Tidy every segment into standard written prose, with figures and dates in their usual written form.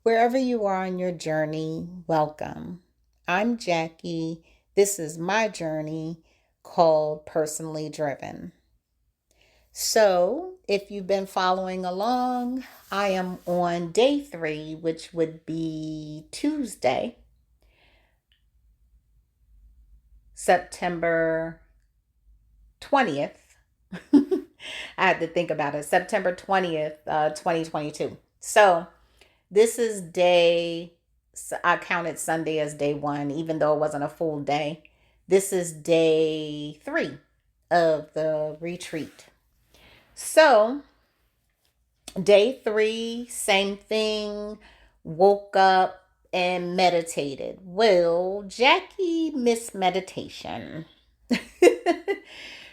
Wherever you are on your journey, welcome. I'm Jacqui. This is my journey called Personally Driven. So, if you've been following along, I am on day 3, which would be Tuesday, September 20th. I had to think about it. September 20th, 2022. So, this is I counted Sunday as day 1, even though it wasn't a full day. This is day 3 of the retreat. So, day 3, same thing. Woke up and meditated. Well, Jacqui missed meditation.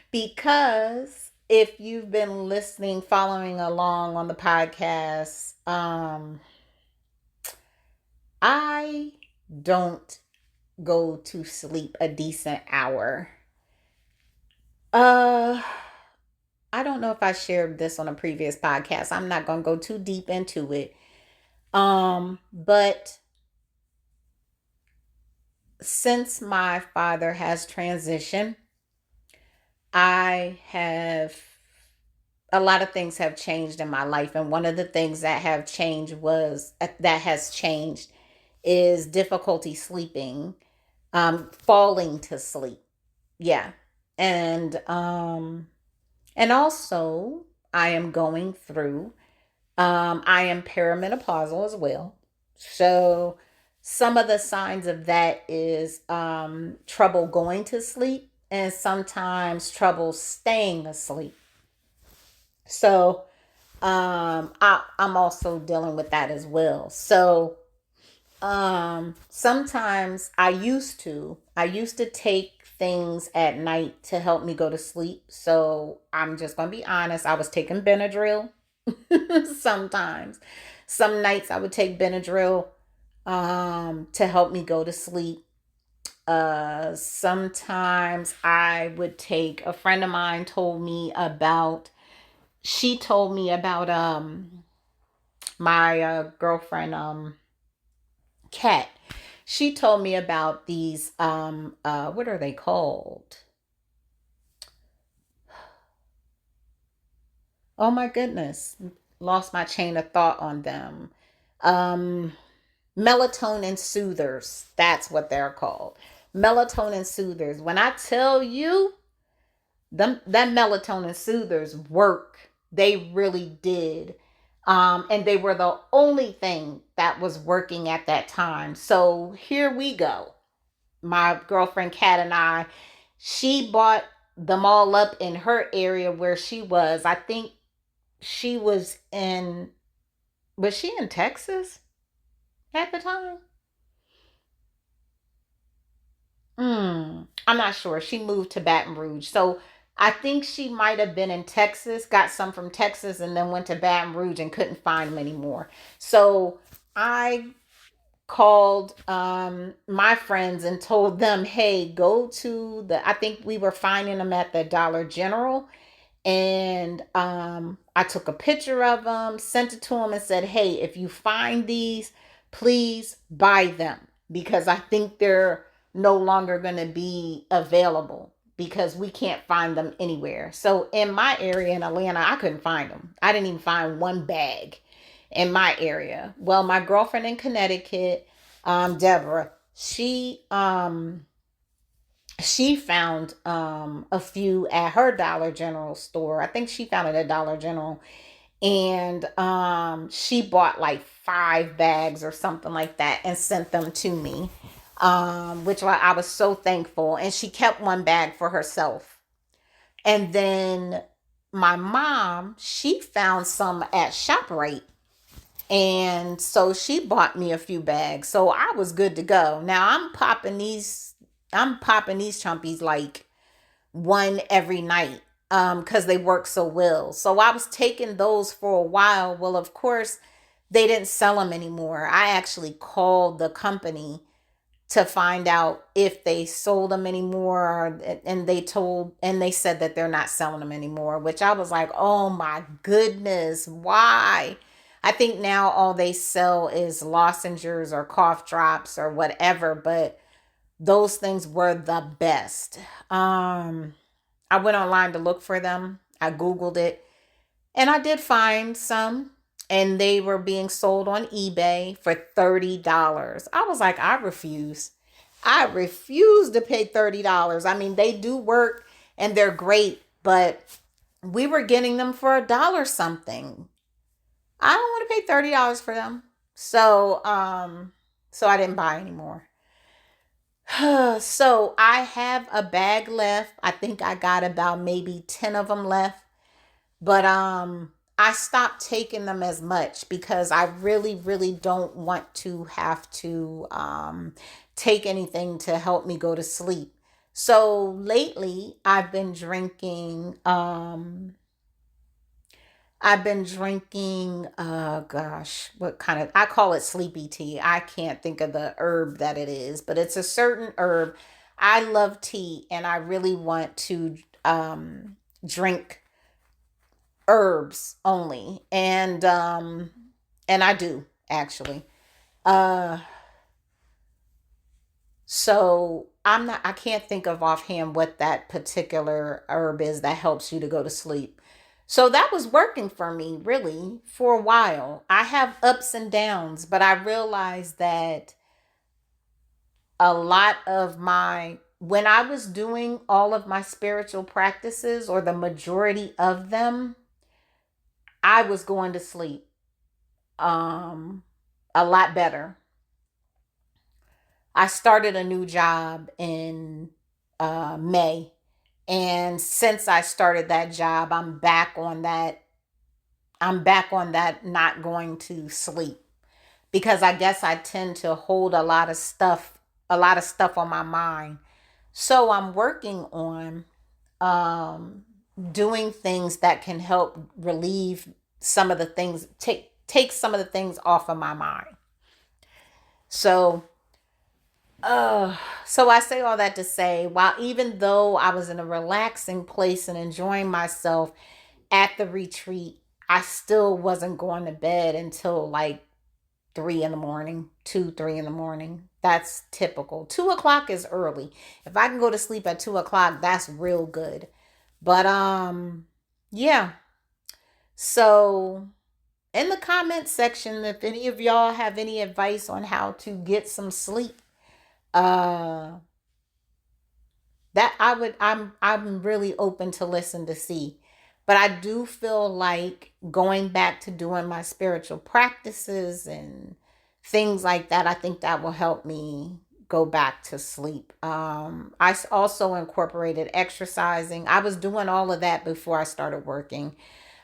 Because if you've been listening, following along on the podcast, I don't go to sleep a decent hour. Uh, I don't know if I shared this on a previous podcast. I'm not going to go too deep into it. But since my father has transitioned, I have a lot of things have changed in my life, and one of the things that has changed is difficulty sleeping, falling to sleep. Yeah. And also I am going through I am perimenopausal as well. So some of the signs of that is trouble going to sleep and sometimes trouble staying asleep. So I'm also dealing with that as well. So sometimes I used to take things at night to help me go to sleep. So I'm just gonna be honest, I was taking Benadryl. Sometimes some nights I would take Benadryl to help me go to sleep. Sometimes I would take A friend of mine told me about my girlfriend Kat. She told me about these what are they called? Oh my goodness. Lost my chain of thought on them. Um Melatonin soothers. That's what they're called. Melatonin soothers. When I tell you that melatonin soothers work, they really did. And they were the only thing that was working at that time. So here we go. My girlfriend Kat and I, she bought them all up in her area where she was. I think she was she in Texas at the time? I'm not sure. She moved to Baton Rouge. So I think she might have been in Texas, got some from Texas, and then went to Baton Rouge and couldn't find them anymore. So I called my friends and told them, hey, go to I think we were finding them at the Dollar General. And I took a picture of them, sent it to them, and said, hey, if you find these, please buy them because I think they're no longer going to be available because we can't find them anywhere. So in my area in Atlanta, I couldn't find them. I didn't even find one bag in my area. Well, my girlfriend in Connecticut, Deborah, she found a few at her Dollar General store. I think she found it at Dollar General. And she bought like 5 bags or something like that and sent them to me. Which I was so thankful. And she kept one bag for herself. And then my mom, she found some at ShopRite. And so she bought me a few bags. So I was good to go. Now I'm popping these chumpies like one every night because they work so well. So I was taking those for a while. Well, of course, they didn't sell them anymore. I actually called the company to find out if they sold them anymore, and they said that they're not selling them anymore, which I was like, oh my goodness, why? I think now all they sell is lozenges or cough drops or whatever, but those things were the best. Um, I went online to look for them. I Googled it and I did find some, and they were being sold on eBay for $30. I was like, I refuse. I refuse to pay $30. I mean, they do work and they're great, but we were getting them for a dollar something. I don't want to pay $30 for them. So I didn't buy anymore. So I have a bag left. I think I got about maybe 10 of them left. But I stopped taking them as much because I really, really don't want to have to take anything to help me go to sleep. So lately I've been drinking gosh, what kind of, I call it sleepy tea. I can't think of the herb that it is, but it's a certain herb. I love tea and I really want to drink herbs only. And I do actually. Uh so I can't think of offhand what that particular herb is that helps you to go to sleep. So that was working for me really for a while. I have ups and downs, but I realized that a lot of my when I was doing all of my spiritual practices, or the majority of them, I was going to sleep um a lot better. I started a new job in May. And since I started that job, I'm back on that not going to sleep, because I guess I tend to hold a lot of stuff on my mind. So I'm working on um doing things that can help relieve some of the things, take some of the things off of my mind. So Uh, so I say all that to say, while even though I was in a relaxing place and enjoying myself at the retreat, I still wasn't going to bed until like 3 in the morning, 3 in the morning. That's typical. 2 o'clock is early. If I can go to sleep at 2 o'clock, that's real good. But yeah. So in the comment section, if any of y'all have any advice on how to get some sleep, uh that I'm really open to listen to see. But I do feel like going back to doing my spiritual practices and things like that, I think that will help me go back to sleep. Also incorporated exercising. I was doing all of that before I started working.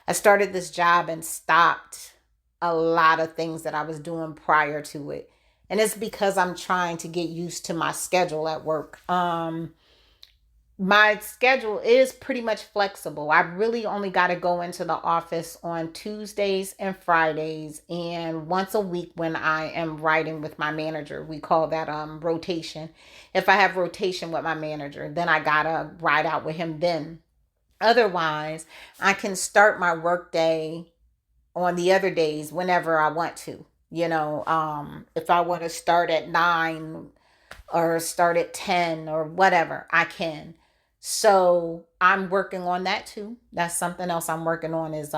I started this job and stopped a lot of things that I was doing prior to it. And it's because I'm trying to get used to my schedule at work. My schedule is pretty much flexible. I really only got to go into the office on Tuesdays and Fridays, and once a week when I am writing with my manager. We call that rotation. If I have rotation with my manager, then I got to ride out with him then. Otherwise, I can start my work day on the other days whenever I want to. If I want to start at 9 or start at 10 or whatever, I can. So I'm working on that too. That's something else I'm working on, is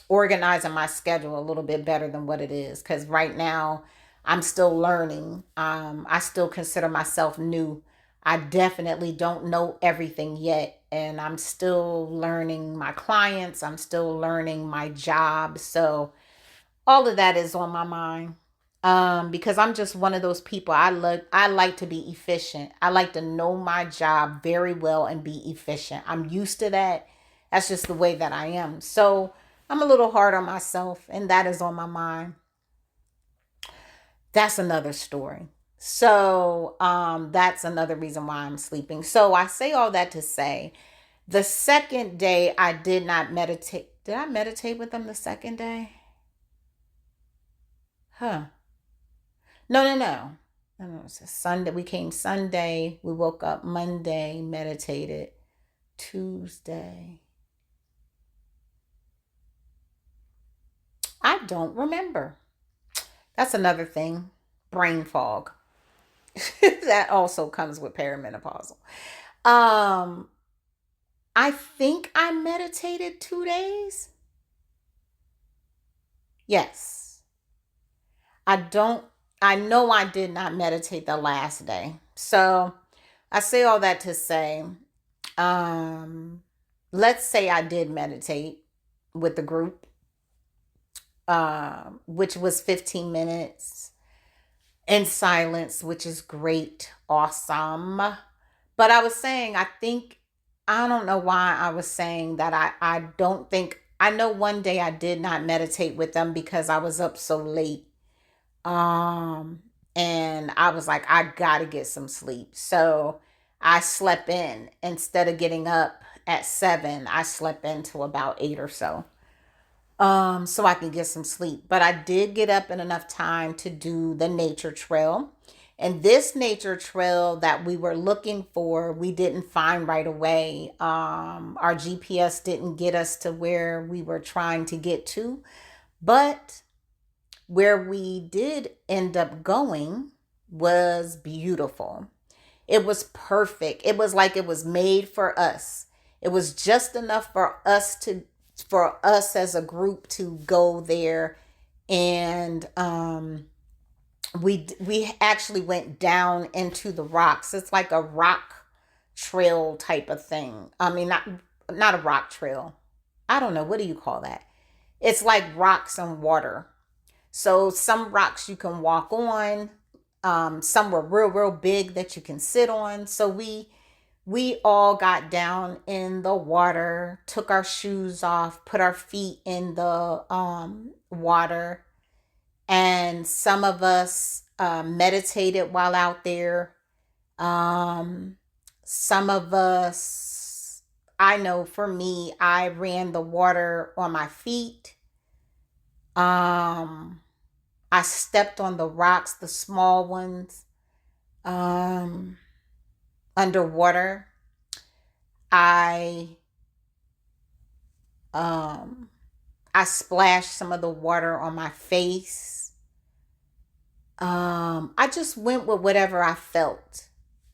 organizing my schedule a little bit better than what it is, because right now I'm still learning. I still consider myself new. I definitely don't know everything yet, and I'm still learning my clients. I'm still learning my job. So all of that is on my mind, because I'm just one of those people. I like to be efficient. I like to know my job very well and be efficient. I'm used to that. That's just the way that I am. So I'm a little hard on myself, and that is on my mind. That's another story. So that's another reason why I'm sleeping. So I say all that to say, the second day I did not meditate. Did I meditate with them the second day? Huh. No, no, no. No, it's a Sunday. We came Sunday. We woke up Monday, meditated Tuesday. I don't remember. That's another thing. Brain fog. That also comes with perimenopausal. Um, I think I meditated 2 days. Yes. I don't, I know I did not meditate the last day. So I say all that to say, um, let's say I did meditate with the group, which was 15 minutes in silence, which is great, awesome. But I was saying, I don't know why I was saying that I don't think, I know one day I did not meditate with them because I was up so late. Um, and I was like, I gotta get some sleep. So I slept in instead of getting up at 7, I slept into about 8 or so. So I can get some sleep. But I did get up in enough time to do the nature trail. And this nature trail that we were looking for, we didn't find right away. Our GPS didn't get us to where we were trying to get to. But where we did end up going was beautiful. It was perfect. It was like it was made for us. It was just enough for us as a group to go there, and we actually went down into the rocks. It's like a rock trail type of thing. I mean, not a rock trail. I don't know, what do you call that? It's like rocks and water. So some rocks you can walk on. Some were real big that you can sit on. So we all got down in the water, took our shoes off, put our feet in the water, and some of us meditated while out there. Um, some of us, I know for me, I ran the water on my feet. Um, I stepped on the rocks, the small ones, um, underwater. I um, I splashed some of the water on my face. I just went with whatever I felt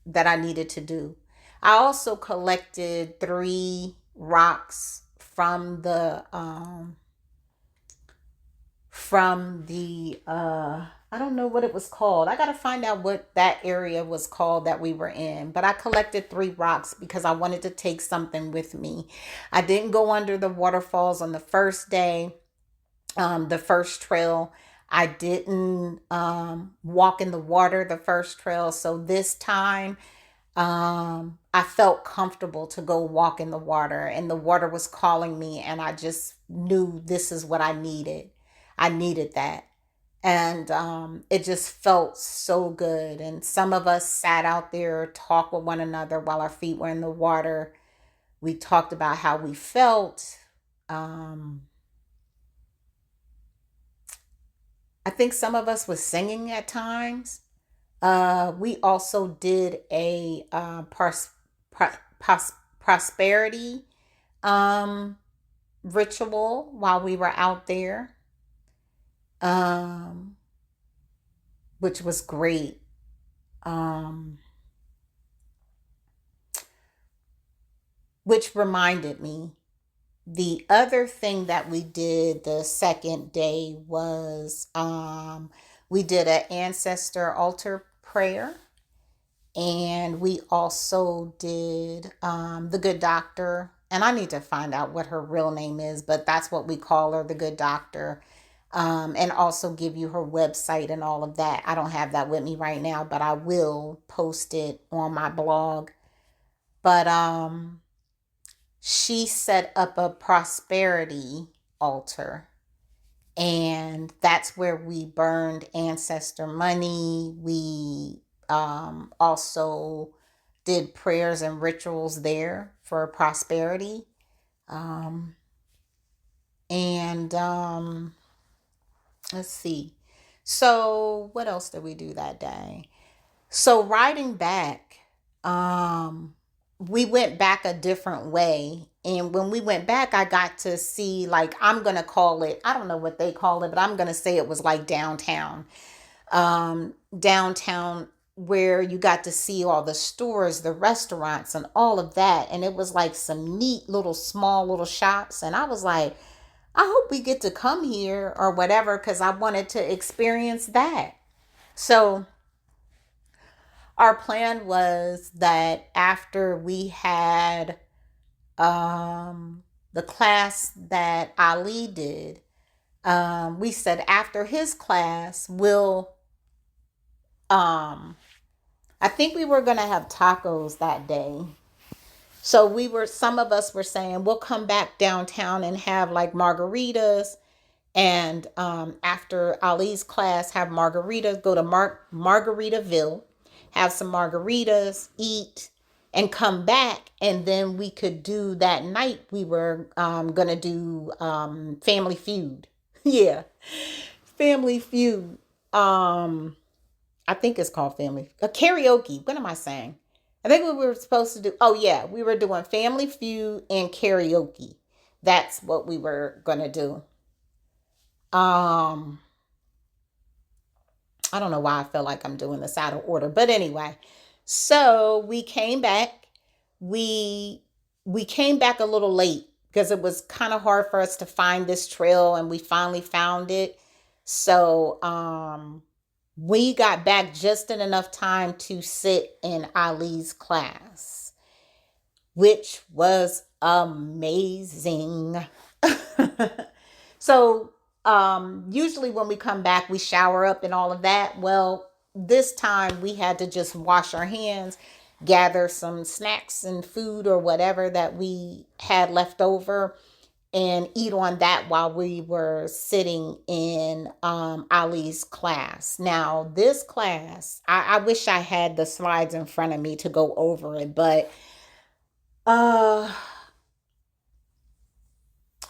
that I needed to do. I also collected 3 rocks from the I don't know what it was called. I got to find out what that area was called that we were in. But I collected 3 rocks because I wanted to take something with me. I didn't go under the waterfalls on the first day, the first trail. I didn't walk in the water the first trail. So this time I felt comfortable to go walk in the water, and the water was calling me, and I just knew this is what I needed. I needed that. And it just felt so good. And some of us sat out there, talked with one another while our feet were in the water. We talked about how we felt. Um, I think some of us was singing at times. We also did a pro- prosperity um, ritual while we were out there, um, which was great. Um, which reminded me, the other thing that we did the second day was we did an ancestor altar prayer. And we also did the good doctor. And I need to find out what her real name is, but that's what we call her, the good doctor. And also give you her website and all of that. I don't have that with me right now, but I will post it on my blog. But she set up a prosperity altar, and that's where we burned ancestor money. We also did prayers and rituals there for prosperity. Um, and let's see. So, what else did we do that day? So, riding back, um, we went back a different way. And when we went back, I got to see, like, I'm going to call it, I don't know what they call it, but I'm going to say it was like downtown. Downtown, where you got to see all the stores, the restaurants, and all of that. And it was like some neat little small little shops. And I was like, I hope we get to come here or whatever, because I wanted to experience that. So our plan was that after we had the class that Ali did, we said after his class, I think we were going to have tacos that day. So some of us were saying we'll come back downtown and have like margaritas. And after Ali's class, have margaritas, go to Margaritaville, have some margaritas, eat, and come back. And then we could do that night, we were going to do Family Feud. Yeah, Family Feud. I think it's called Family Karaoke. What am I saying? I think what we were supposed to do. Oh yeah, we were doing Family Feud and karaoke. That's what we were gonna do. Um, I don't know why I feel like I'm doing this out of order, but anyway, so we came back. We we came back a little late because it was kind of hard for us to find this trail, and we finally found it. So we got back just in enough time to sit in Ali's class, which was amazing. So usually when we come back, we shower up and all of that. Well, this time we had to just wash our hands, gather some snacks and food or whatever that we had left over, and eat on that while we were sitting in Ali's class. Now, this class, I wish I had the slides in front of me to go over it, but uh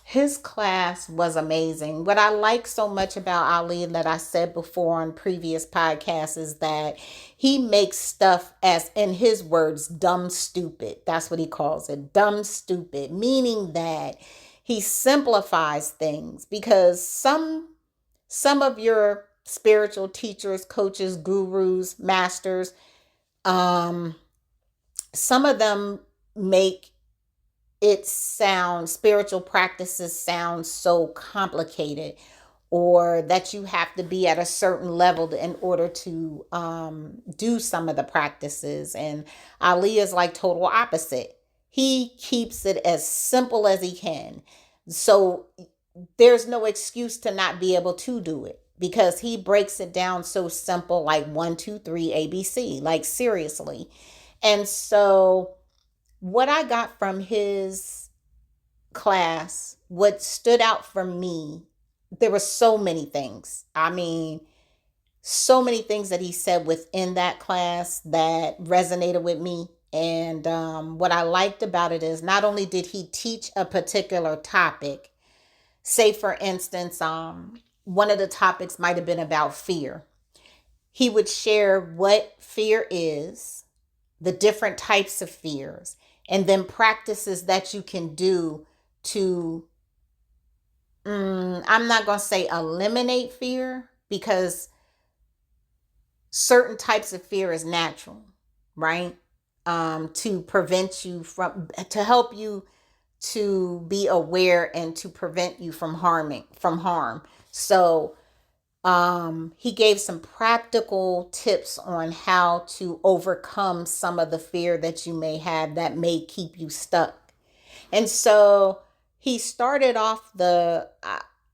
his class was amazing. What I like so much about Ali that I said before on previous podcasts is that he makes stuff, as in his words, dumb stupid. That's what he calls it, dumb stupid, meaning that he simplifies things, because some of your spiritual teachers, coaches, gurus, masters, um some of them make it sound, spiritual practices sound so complicated, or that you have to be at a certain level in order to do some of the practices. And Ali is like total opposite. He keeps it as simple as he can. So there's no excuse to not be able to do it, because he breaks it down so simple, like 1, 2, 3, ABC, like seriously. And so what I got from his class, what stood out for me, there were so many things. I mean, so many things that he said within that class that resonated with me. And what I liked about it is not only did he teach a particular topic, say for instance, one of the topics might have been about fear. He would share what fear is, the different types of fears, and then practices that you can do to, I'm not going to say eliminate fear, because certain types of fear is natural, right? To prevent you from, to help you to be aware and to prevent you from harm. So he gave some practical tips on how to overcome some of the fear that you may have that may keep you stuck. And so he started off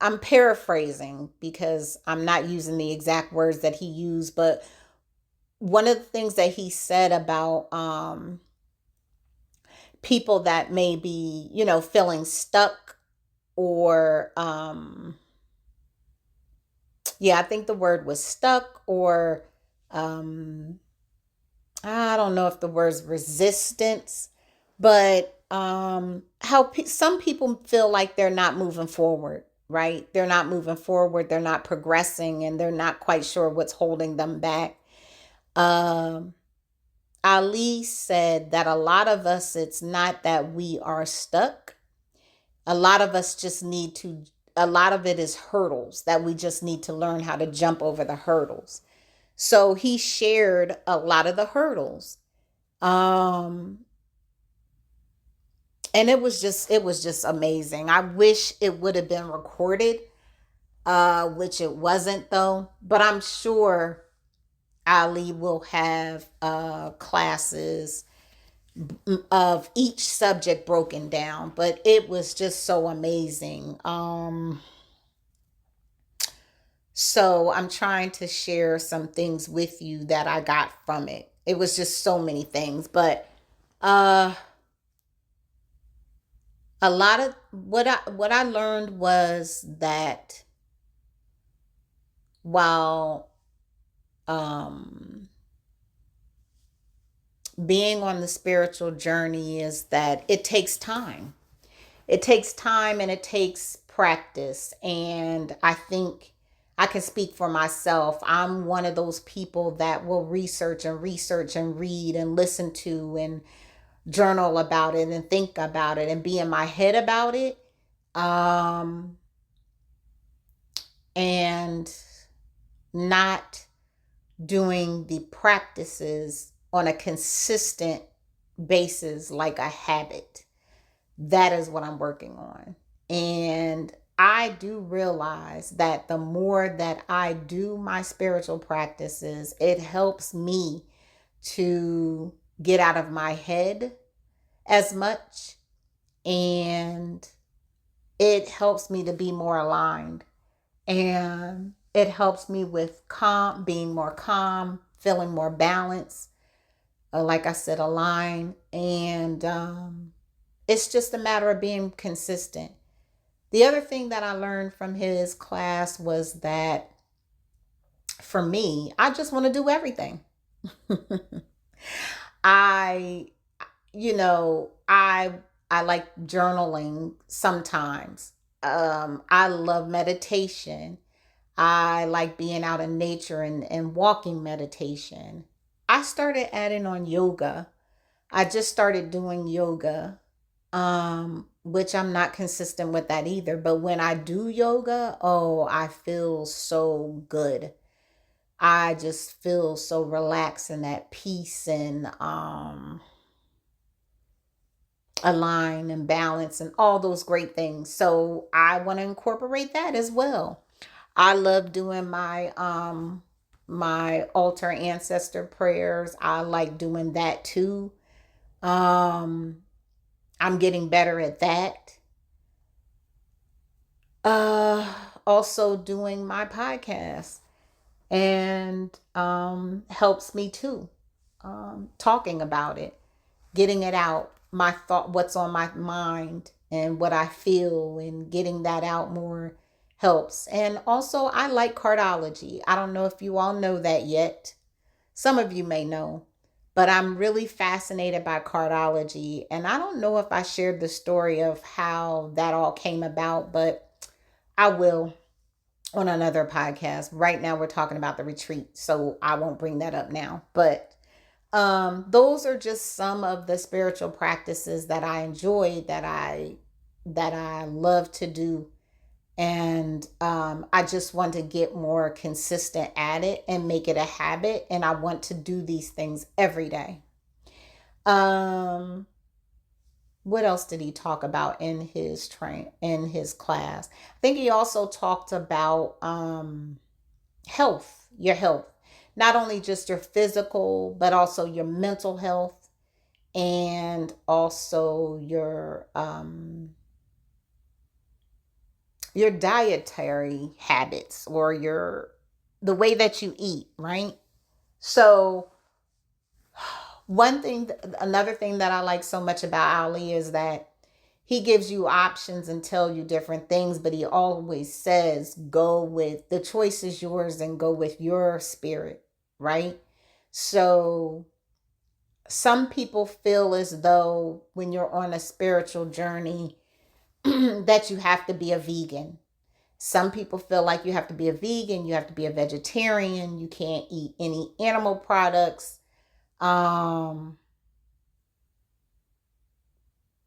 I'm paraphrasing because I'm not using the exact words that he used, but one of the things that he said about people that may be, feeling stuck, or yeah, I think the word was stuck, or um I don't know if the word's resistance, but how some people feel like they're not moving forward, right? They're not moving forward, they're not progressing, and they're not quite sure what's holding them back. Um Ali said that a lot of us, it's not that we are stuck. A lot of us just need to, a lot of it is hurdles that we just need to learn how to jump over the hurdles. So he shared a lot of the hurdles. Um, and it was just amazing. I wish it would have been recorded, which it wasn't though, but I'm sure Ali will have classes of each subject broken down, but it was just so amazing. So I'm trying to share some things with you that I got from it. It was just so many things, but uh a lot of what I learned was that while um being on the spiritual journey is that it takes time. It takes time and it takes practice. And I think I can speak for myself. I'm one of those people that will research and read and listen to and journal about it and think about it and be in my head about it. Um, and not doing the practices on a consistent basis like a habit. That is what I'm working on. And I do realize that the more that I do my spiritual practices, it helps me to get out of my head as much. And it helps me to be more aligned. And it helps me with being more calm, feeling more balanced. Like I said, aligned. And it's just a matter of being consistent. The other thing that I learned from his class was that for me, I just want to do everything. I, I like journaling sometimes. I love meditation. I like being out in nature and walking meditation. I started adding on yoga. I just started doing yoga, which I'm not consistent with that either. But when I do yoga, oh, I feel so good. I just feel so relaxed and at peace and aligned and balanced and all those great things. So I want to incorporate that as well. I love doing my altar ancestor prayers. I like doing that too. Um I'm getting better at that. Uh Also doing my podcast and helps me too. Talking about it, getting it out, my thought, what's on my mind and what I feel, and getting that out more helps. And also, I like cardiology. I don't know if you all know that yet. Some of you may know, but I'm really fascinated by cardiology. And I don't know if I shared the story of how that all came about, but I will on another podcast. Right now, we're talking about the retreat, so I won't bring that up now. But those are just some of the spiritual practices that I enjoy, that I love to do. And I just want to get more consistent at it and make it a habit. And I want to do these things every day. Um, what else did he talk about in his class? I think he also talked about health, your health, not only just your physical, but also your mental health and also your dietary habits or the way that you eat, right? So another thing that I like so much about Ali is that he gives you options and tell you different things, but he always says, go with the choice is yours and go with your spirit, right? So some people feel as though when you're on a spiritual journey that you have to be a vegan. Some people feel like you have to be a vegan, you have to be a vegetarian, you can't eat any animal products. Um,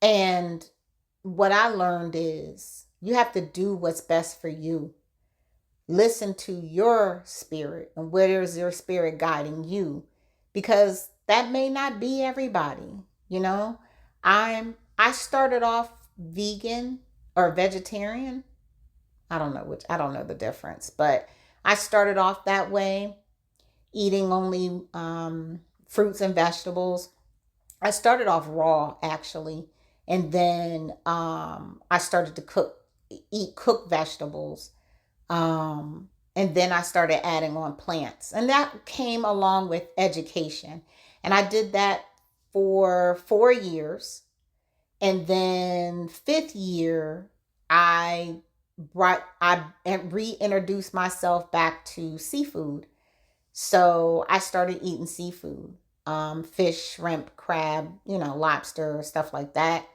and what I learned is you have to do what's best for you. Listen to your spirit and where is your spirit guiding you, because that may not be everybody. You know, I started off vegan or vegetarian. I don't know the difference, but I started off that way, eating only fruits and vegetables. I started off raw actually, and then I started to eat cooked vegetables, and then I started adding on plants, and that came along with education, and I did that for 4 years, and then fifth year I I reintroduced myself back to seafood. So I started eating seafood, fish, shrimp, crab, lobster, stuff like that.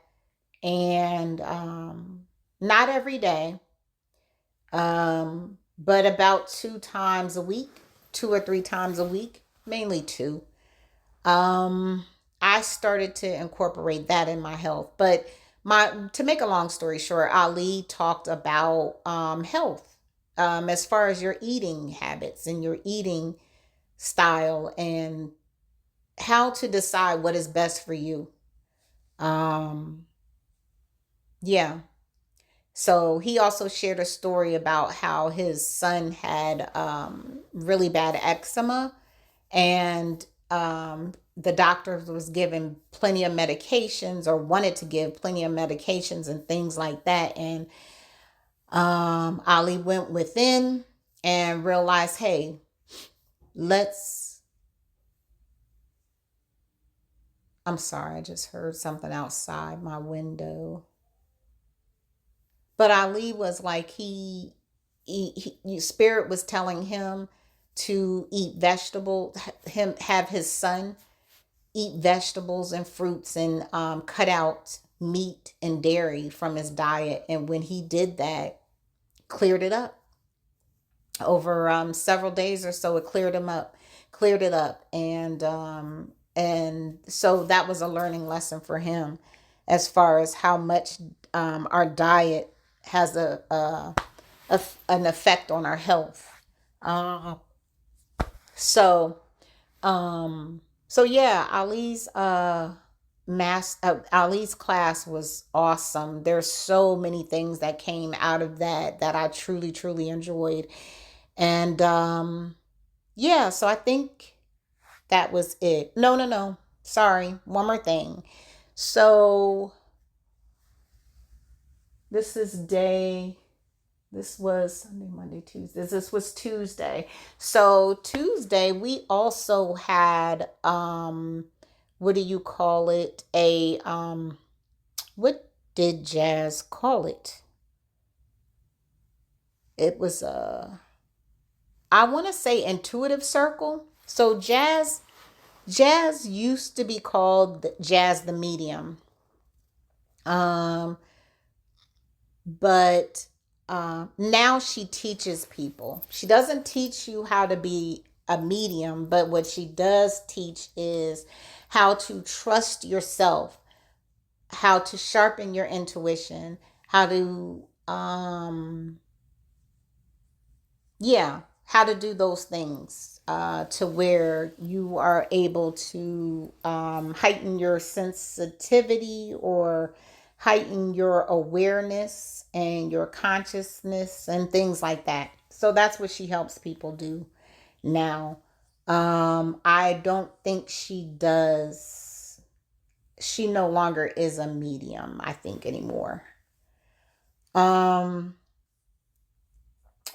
And not every day, but about 2 times a week, 2 or 3 times a week, mainly two. Um, I started to incorporate that in my health. But to make a long story short, Ali talked about health, as far as your eating habits and your eating style, and how to decide what is best for you. Um, yeah. So he also shared a story about how his son had really bad eczema, and the doctor was given plenty of medications, or wanted to give plenty of medications and things like that. And Ali went within and realized, hey, let's. I'm sorry, I just heard something outside my window. But Ali was like, spirit was telling him to eat vegetable, him have his son eat vegetables and fruits, and cut out meat and dairy from his diet. And when he did that, cleared it up over several days or so. It cleared it up, and so that was a learning lesson for him, as far as how much our diet has an effect on our health. Uh, so so yeah, Ali's class was awesome. There's so many things that came out of that I truly truly enjoyed. And yeah, so I think that was it. No, no, no. Sorry. One more thing. So this is day this was Sunday, Monday, Tuesday. This was Tuesday. So Tuesday we also had what do you call it? A what did Jazz call it? It was I want to say intuitive circle. So Jazz used to be called Jazz the Medium. Um but now she teaches people. She doesn't teach you how to be a medium, but what she does teach is how to trust yourself, how to sharpen your intuition, how to yeah, how to do those things, to where you are able to heighten your sensitivity, or heighten your awareness and your consciousness and things like that. So that's what she helps people do now. I don't think she no longer is a medium, I think, anymore. Um,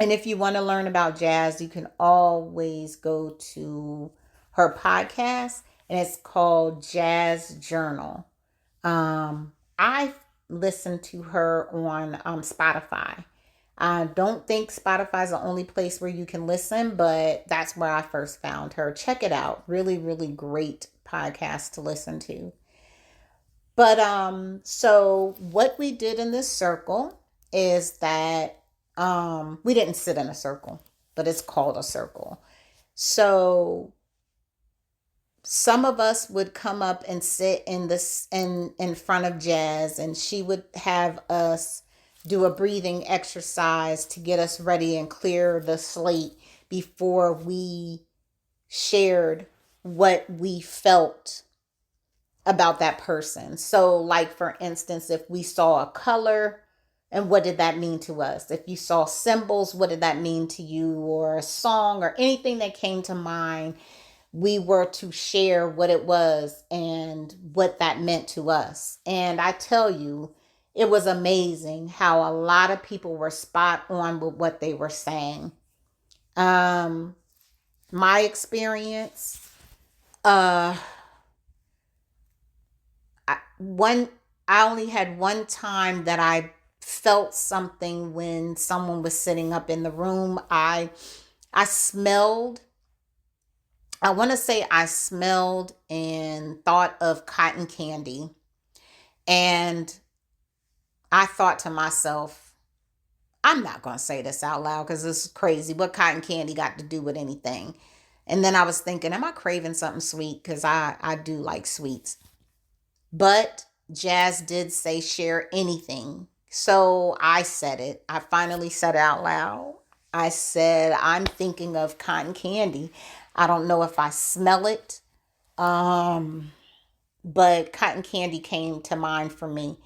And if you want to learn about Jazz, you can always go to her podcast, and it's called Jazz Journal. I listened to her on Spotify. I don't think Spotify is the only place where you can listen, but that's where I first found her. Check it out. Really, really great podcast to listen to. But so what we did in this circle is that we didn't sit in a circle, but it's called a circle. So some of us would come up and sit in front of Jazz, and she would have us do a breathing exercise to get us ready and clear the slate before we shared what we felt about that person. So, like, for instance, if we saw a color, and what did that mean to us? If you saw symbols, what did that mean to you? Or a song or anything that came to mind, we were to share what it was and what that meant to us. And I tell you, it was amazing how a lot of people were spot on with what they were saying. Um, my experience, uh, one I only had one time that I felt something when someone was sitting up in the room. I smelled, I want to say I smelled and thought of cotton candy. And I thought to myself, I'm not going to say this out loud because this is crazy. What cotton candy got to do with anything? And then I was thinking, am I craving something sweet? Because I do like sweets. But Jazz did say share anything. So I said it. I finally said it out loud. I said, I'm thinking of cotton candy. I don't know if I smell it. Um, but cotton candy came to mind for me.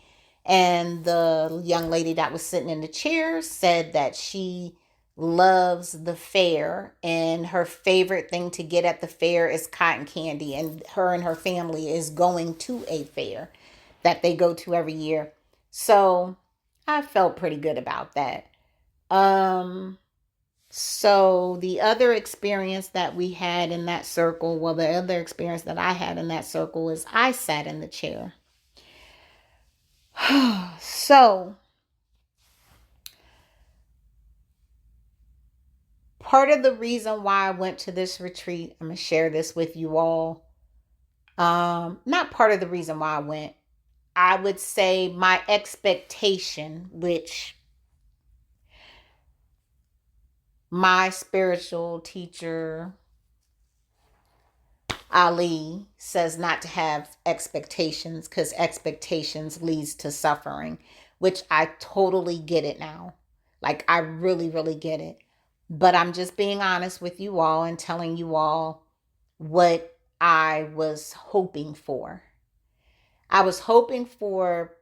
And the young lady that was sitting in the chair said that she loves the fair, and her favorite thing to get at the fair is cotton candy, and her family is going to a fair that they go to every year. So I felt pretty good about that. Um so the other experience that we had in that circle, well, the other experience that I had in that circle is I sat in the chair. So part of the reason why I went to this retreat, I'm gonna share this with you all. Not part of the reason why I went. I would say my expectation, which my spiritual teacher Ali says not to have expectations because expectations leads to suffering, which I totally get it now. Like, I really, really get it. But I'm just being honest with you all and telling you all what I was hoping for. I was hoping for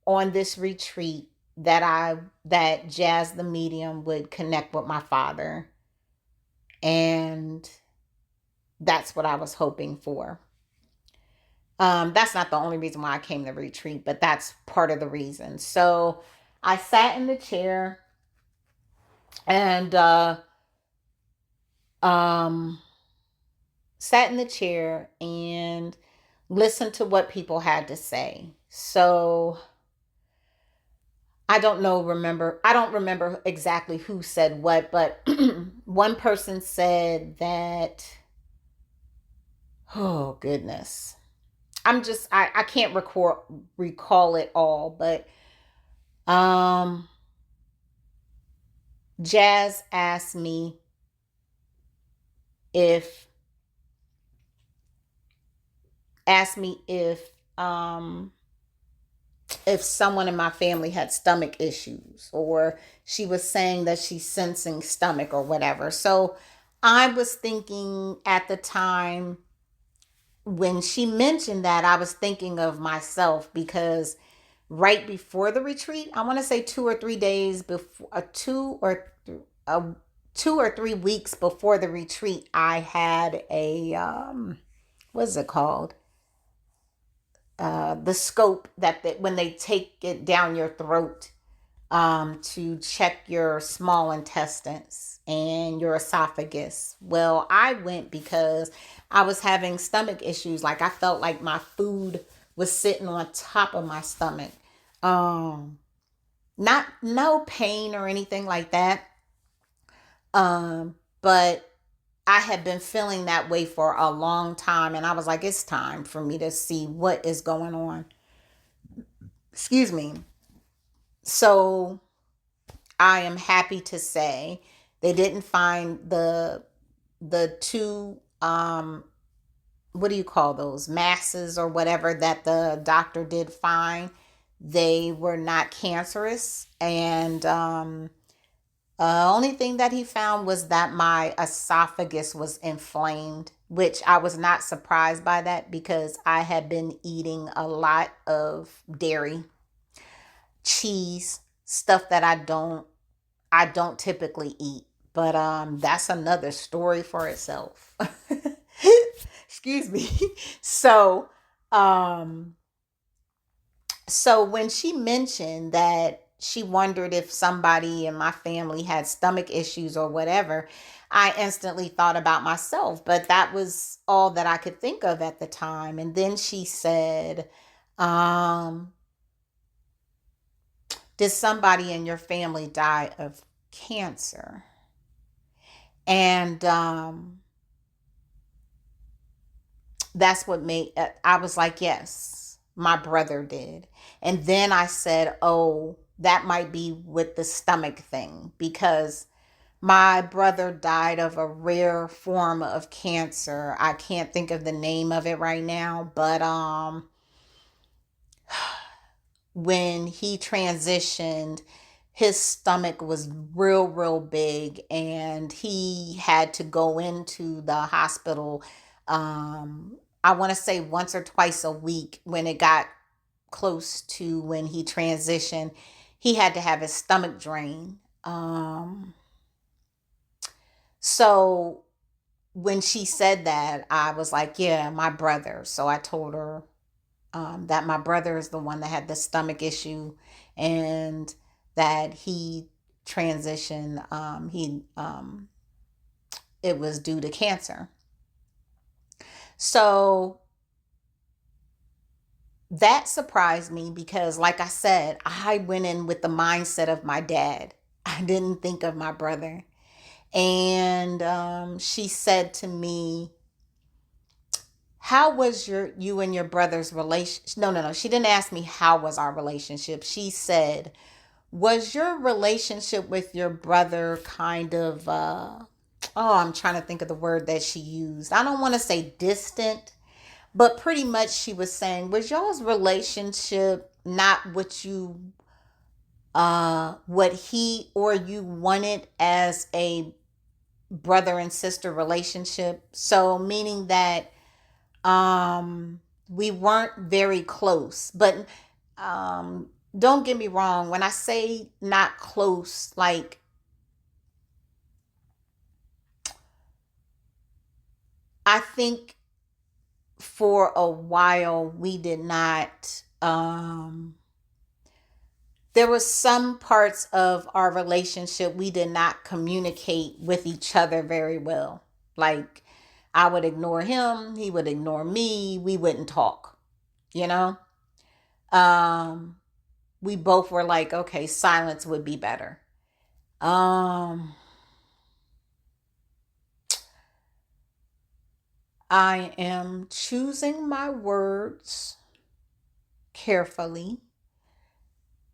on this retreat that Jazz the medium would connect with my father, and that's what I was hoping for. That's not the only reason why I came to retreat, but that's part of the reason. So I sat in the chair and um, sat in the chair and listened to what people had to say. So I don't remember exactly who said what, but one person said that, oh goodness. I can't recall it all, but um Jazz if asked me if someone in my family had stomach issues, or she was saying that she's sensing stomach or whatever. So I was thinking at the time when she mentioned that, I was thinking of myself because right before the retreat, I want to say 2 or 3 days before, 2 or 3 weeks before the retreat, I had a what's it called? The scope when they take it down your throat to check your small intestines and your esophagus. Well, I went because I was having stomach issues. Like, I felt like my food was sitting on top of my stomach. Um, Not no pain or anything like that. But I had been feeling that way for a long time, and I was like, it's time for me to see what is going on. Excuse me. So I am happy to say they didn't find the two what do you call those, masses or whatever that the doctor did find, they were not cancerous. And only thing that he found was that my esophagus was inflamed, which I was not surprised by that because I had been eating a lot of dairy, cheese, stuff that I don't typically eat. But that's another story for itself. Excuse me. So um so when she mentioned that she wondered if somebody in my family had stomach issues or whatever, I instantly thought about myself, but that was all that I could think of at the time. And then she said, um, did somebody in your family die of cancer? And that's what made, I was like, yes, my brother did. And then I said, oh, that might be with the stomach thing because my brother died of a rare form of cancer. I can't think of the name of it right now, but when he transitioned, his stomach was real big and he had to go into the hospital, I want to say once or twice a week. When it got close to when he transitioned, he had to have his stomach drained. So when she said that, I was like, yeah, my brother. So I told her that my brother is the one that had the stomach issue and that he transitioned. It was due to cancer. So that surprised me because, like I said, I went in with the mindset of my dad. I didn't think of my brother. And she said to me, how was you and your brother's relationship? No. She didn't ask me how was our relationship. She said, was your relationship with your brother kind of oh, I'm trying to think of the word that she used. I don't want to say distant, but pretty much she was saying, was y'all's relationship not what he or you wanted as a brother and sister relationship? So meaning that we weren't very close. But don't get me wrong, when I say not close, like I think for a while we did not there was some parts of our relationship we did not communicate with each other very well. Like I would ignore him, he would ignore me, we wouldn't talk, you know? Um we both were like, okay, silence would be better. Um I am choosing my words carefully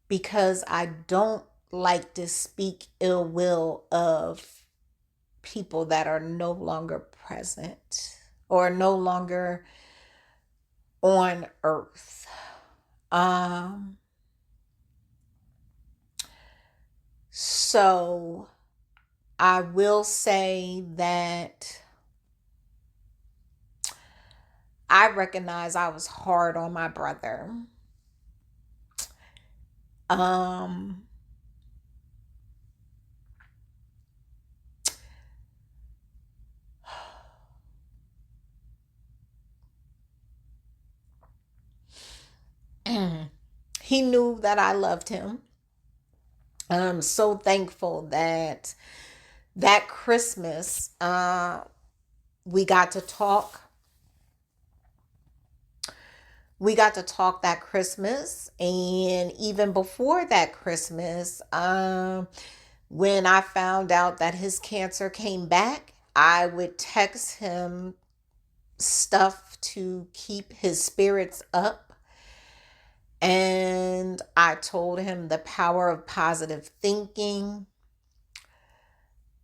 because I don't like to speak ill will of people that are no longer present or no longer on earth. Um, so I will say that I recognize I was hard on my brother. Um, he knew that I loved him. I'm so thankful that that Christmas, we got to talk. We got to talk that Christmas, and even before that Christmas, when I found out that his cancer came back, I would text him stuff to keep his spirits up. And I told him the power of positive thinking.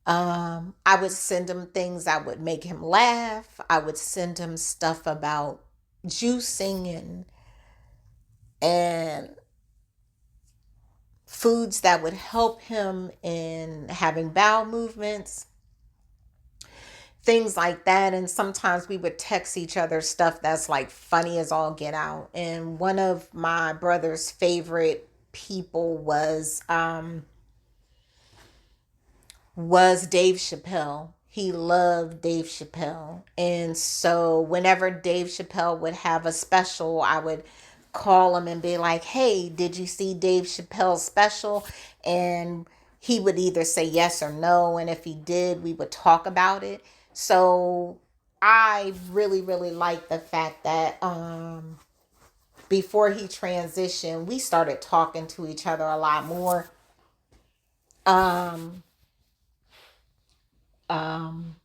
I would send him things that would make him laugh. I would send him stuff about juicing and foods that would help him in having bowel movements, things like that. And sometimes we would text each other stuff that's like funny as all get out. And one of my brother's favorite people was Dave Chappelle. He loved Dave Chappelle. And so whenever Dave Chappelle would have a special, I would call him and be like, "Hey, did you see Dave Chappelle's special?" And he would either say yes or no. And if he did, we would talk about it. So I really, really like the fact that before he transitioned, we started talking to each other a lot more. Um, um,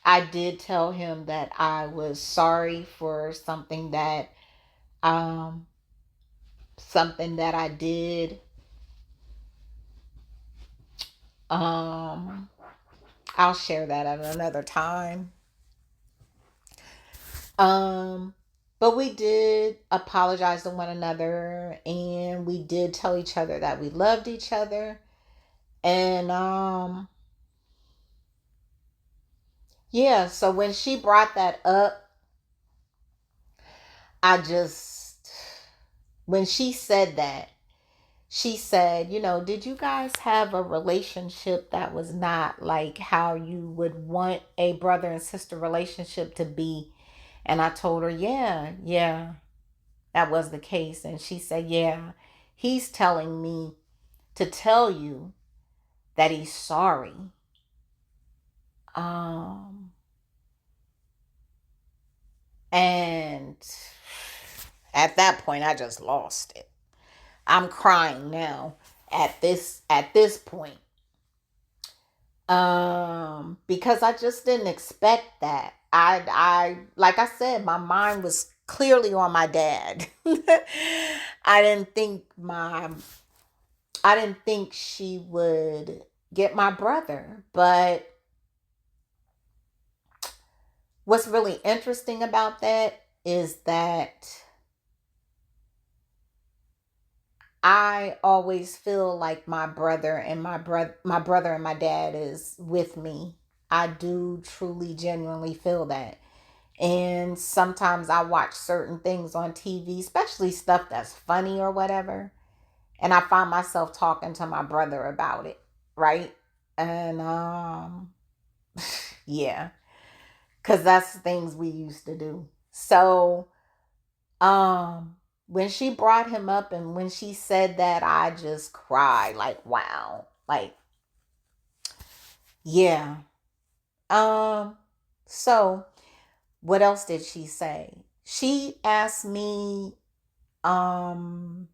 I did tell him that I was sorry for um something that I did. Um I'll share that at another time. Um but we did apologize to one another, and we did tell each other that we loved each other. And yeah, so when she brought that up, I just when she said that, she said, did you guys have a relationship that was not like how you would want a brother and sister relationship to be? And I told her, yeah, yeah, that was the case. And she said, yeah, he's telling me to tell you that he's sorry. Um, and at that point, I just lost it. I'm crying now at this point, because I just didn't expect that. I like I said, my mind was clearly on my dad. I didn't think my I didn't think she would get my brother. But what's really interesting about that is that I always feel like my brother and my dad is with me. I do truly genuinely feel that. And sometimes I watch certain things on TV, especially stuff that's funny or whatever, and I find myself talking to my brother about it, right? And yeah, cuz that's things we used to do. So, when she brought him up and when she said that, I just cried like, wow. Like, yeah. Um so what else did she say? Um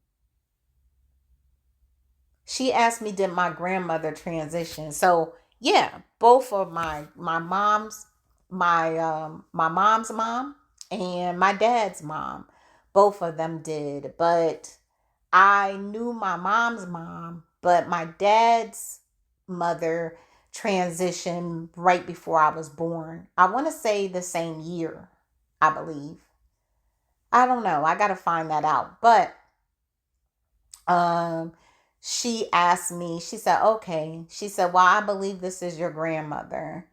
she asked me, did my grandmother transition? So yeah, both of my mom's mom and my dad's mom, both of them did. But I knew my mom's mom, but my dad's mother transitioned right before I was born. I want to say the same year, I believe. I don't know. I got to find that out. But um she asked me, she said, okay. She said, well, I believe this is your grandmother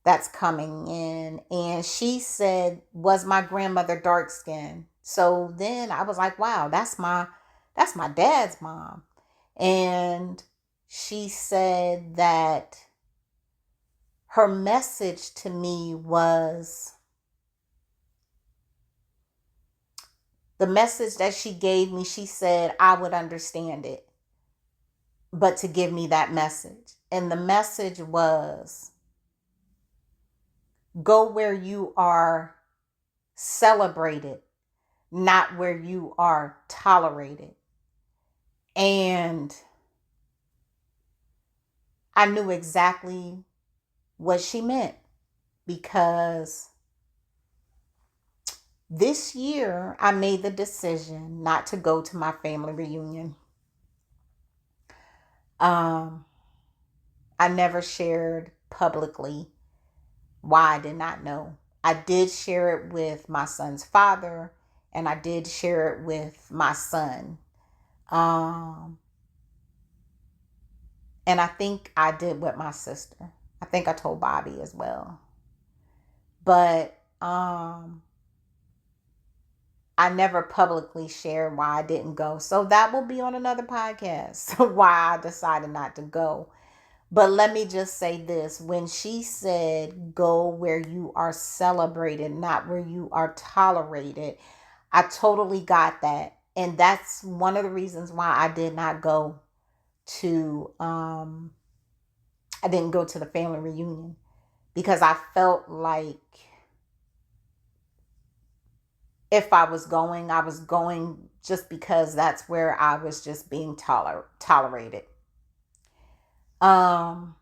that's coming in. And she said, was my grandmother dark skinned? So then I was like, wow, that's my dad's mom. And she said that her message to me was the message that she gave me. She said I would understand it, but to give me that message. And the message was, go where you are celebrated, not where you are tolerated. And I knew exactly what she meant, because this year I made the decision not to go to my family reunion. Um, I never shared publicly why I did not know. I did share it with my son's father, and I did share it with my son. Um, and I think I did with my sister. I think I told Bobby as well. But I never publicly shared why I didn't go. So that will be on another podcast, why I decided not to go. But let me just say this. When she said, go where you are celebrated, not where you are tolerated, I totally got that. And that's one of the reasons why I did not go to, I didn't go to the family reunion, because I felt like if I was going just because that's where I was just being tolerated. Um,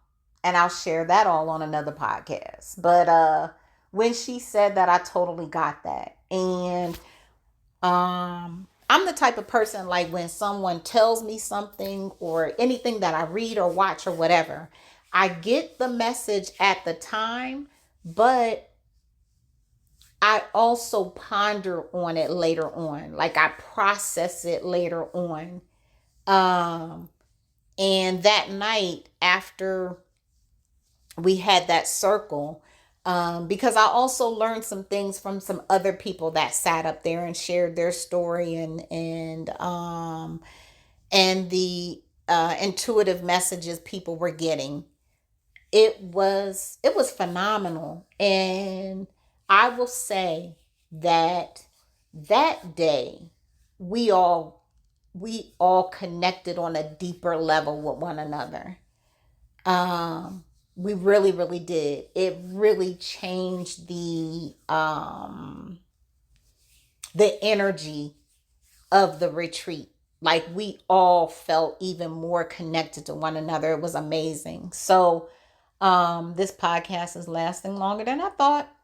and I'll share that all on another podcast. But when she said that, I totally got that. And I'm the type of person, like, when someone tells me something or anything that I read or watch or whatever, I get the message at the time, but I also ponder on it later on. Like, I process it later on. Um, and that night after we had that circle, because I also learned some things from some other people that sat up there and shared their story, and the intuitive messages people were getting. It was phenomenal. And I will say that that day we all we all connected on a deeper level with one another. um we really, really did. It really changed the energy of the retreat. Like, we all felt even more connected to one another. It was amazing. So this podcast is lasting longer than I thought.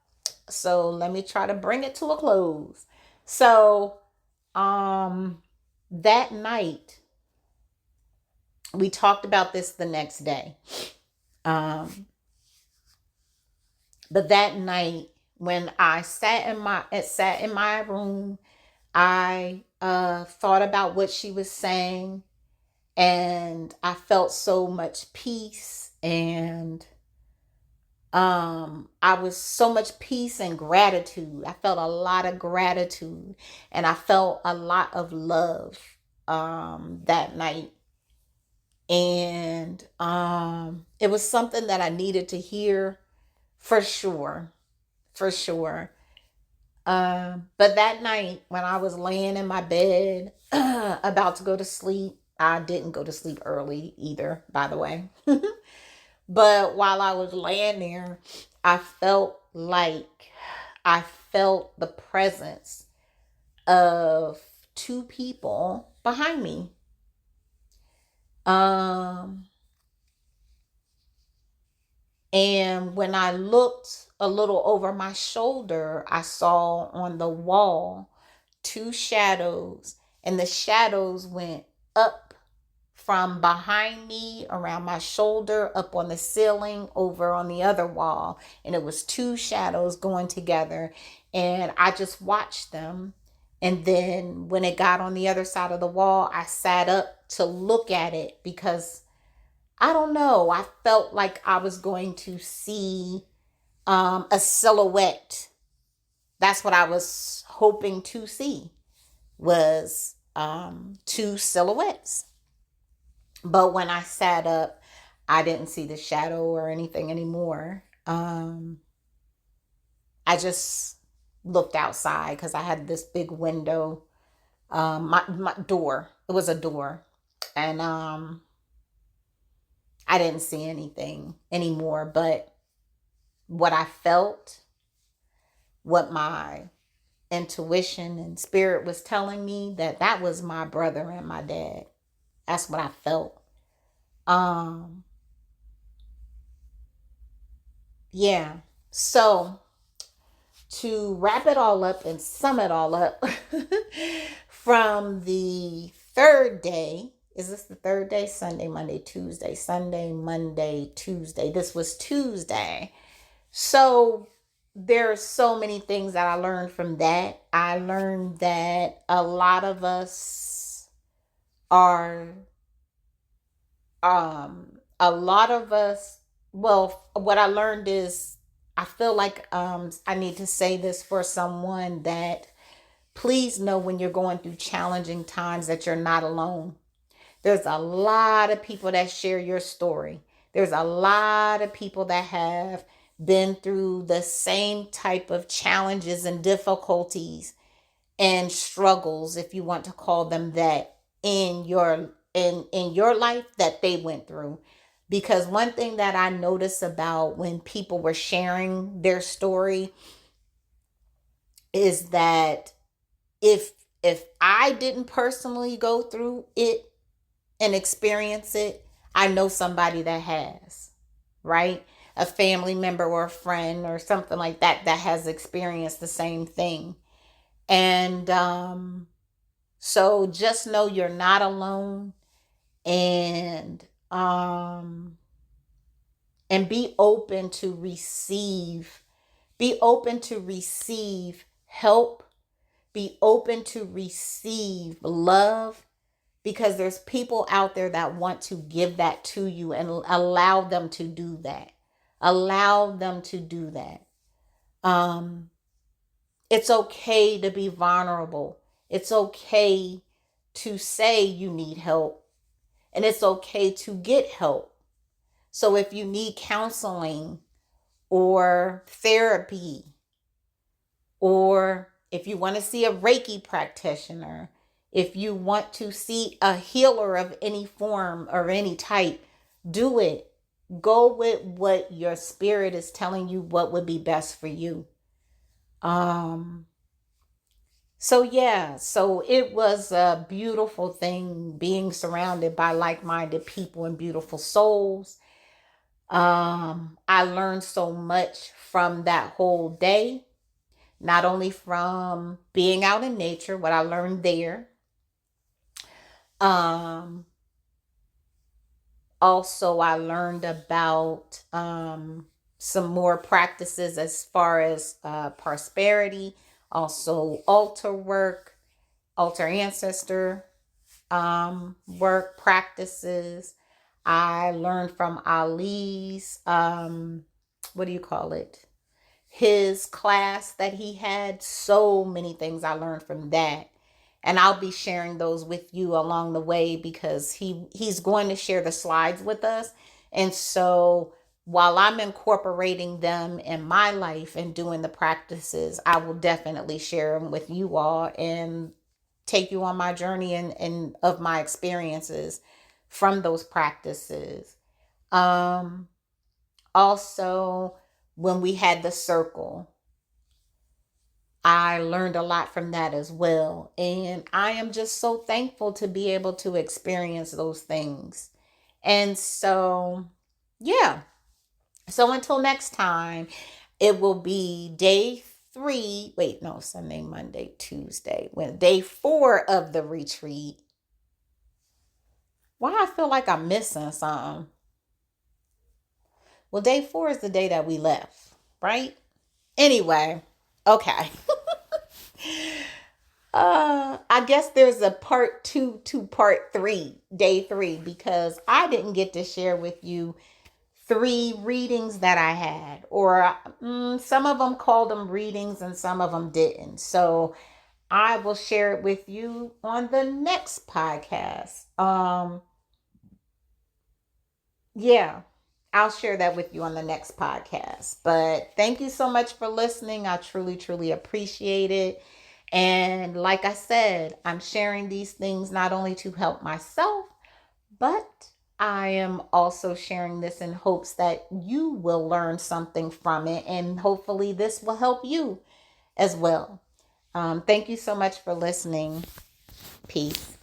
So let me try to bring it to a close. So um that night, we talked about this the next day. Um but that night, when I sat in my room, I thought about what she was saying, and I felt so much peace. And I was so much peace and gratitude. I felt a lot of gratitude, and I felt a lot of love that night. And it was something that I needed to hear, for sure, for sure. But that night, when I was laying in my bed about to go to sleep, I didn't go to sleep early either, by the way. But while I was laying there, I felt like I felt the presence of two people behind me. Um, and when I looked a little over my shoulder, I saw on the wall two shadows, and the shadows went up from behind me, around my shoulder, up on the ceiling, over on the other wall. And it was two shadows going together. And I just watched them. And then when it got on the other side of the wall, I sat up to look at it, because I don't know, I felt like I was going to see a silhouette. That's what I was hoping to see, was two silhouettes. But when I sat up, I didn't see the shadow or anything anymore. I just looked outside, because I had this big window. My door, it was a door. And I didn't see anything anymore. But what I felt, what my intuition and spirit was telling me, that was my brother and my dad. That's what I felt. Um, yeah. So to wrap it all up and sum it all up, from the third day, Is this the third day? Sunday, Monday, Tuesday. Sunday, Monday, Tuesday. This was Tuesday. So there's so many things that I learned from that. I learned that a lot of us are a lot of us, well, what I learned is, I feel like I need to say this for someone, that please know when you're going through challenging times that you're not alone. There's a lot of people that share your story. There's a lot of people that have been through the same type of challenges and difficulties and struggles, if you want to call them that, in your life that they went through. Because one thing that I noticed about when people were sharing their story is that if I didn't personally go through it and experience it, I know somebody that has, right? A family member or a friend or something like that that has experienced the same thing. And so just know you're not alone, and be open to receive. Be open to receive help. Be open to receive love, because there's people out there that want to give that to you, and allow them to do that. Allow them to do that. It's okay to be vulnerable. It's okay to say you need help, and it's okay to get help. So if you need counseling or therapy, or if you want to see a Reiki practitioner, if you want to see a healer of any form or any type, do it. Go with what your spirit is telling you, what would be best for you. So yeah, so it was a beautiful thing being surrounded by like-minded people and beautiful souls. I learned so much from that whole day, not only from being out in nature, what I learned there. Also, I learned about some more practices as far as prosperity, also altar work, altar ancestor work practices. I learned from Ali's, what do you call it? His class that he had. So many things I learned from that. And I'll be sharing those with you along the way, because he's going to share the slides with us. And so while I'm incorporating them in my life and doing the practices, I will definitely share them with you all and take you on my journey and of my experiences from those practices. Also, when we had the circle, I learned a lot from that as well. And I am just so thankful to be able to experience those things. And so, yeah. So until next time, it will be day 3. Wait, no, Sunday, Monday, Tuesday. When day 4 of the retreat. Why I feel like I'm missing something. Well, day 4 is the day that we left, right? Anyway, okay. I guess there's a part 2 to part 3, day 3, because I didn't get to share with you 3 readings that I had, or some of them called them readings and some of them didn't. So I will share it with you on the next podcast. Yeah, I'll share that with you on the next podcast. But thank you so much for listening. I truly, truly appreciate it. And like I said, I'm sharing these things not only to help myself, but I am also sharing this in hopes that you will learn something from it. And hopefully this will help you as well. Thank you so much for listening. Peace.